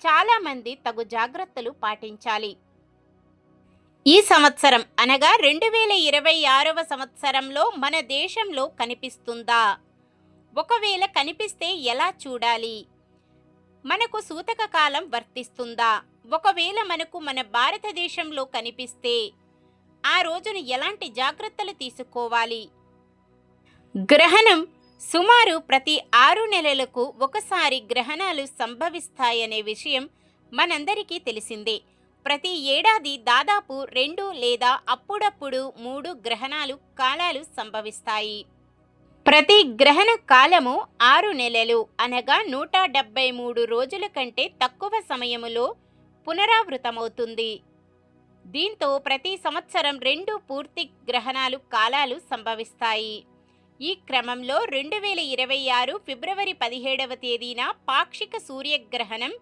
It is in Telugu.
చాలామంది తగు జాగ్రత్తలు పాటించాలి. ఈ సంవత్సరం అనగా 2026వ సంవత్సరంలో మన దేశంలో కనిపిస్తుందా? ఒకవేళ కనిపిస్తే ఎలా చూడాలి? మనకు సూతక కాలం వర్తిస్తుందా? ఒకవేళ మనకు మన భారతదేశంలో కనిపిస్తే ఆ రోజున ఎలాంటి జాగ్రత్తలు తీసుకోవాలి? గ్రహణం సుమారు ప్రతి 6 నెలలకు ఒకసారి గ్రహణాలు సంభవిస్తాయనే విషయం మనందరికీ తెలిసిందే. ప్రతి ఏడాది దాదాపు 2 లేదా అప్పుడప్పుడు 3 గ్రహణాలు కాలాలు సంభవిస్తాయి. ప్రతి గ్రహణ కాలము 6 నెలలు అనగా 173 రోజుల కంటే తక్కువ సమయములో పునరావృతమవుతుంది. దీంతో ప్రతి సంవత్సరం 2 పూర్తి గ్రహణాలు కాలాలు సంభవిస్తాయి. ఈ క్రమంలో 2026 ఫిబ్రవరి 17వ తేదీన పాక్షిక సూర్యగ్రహణం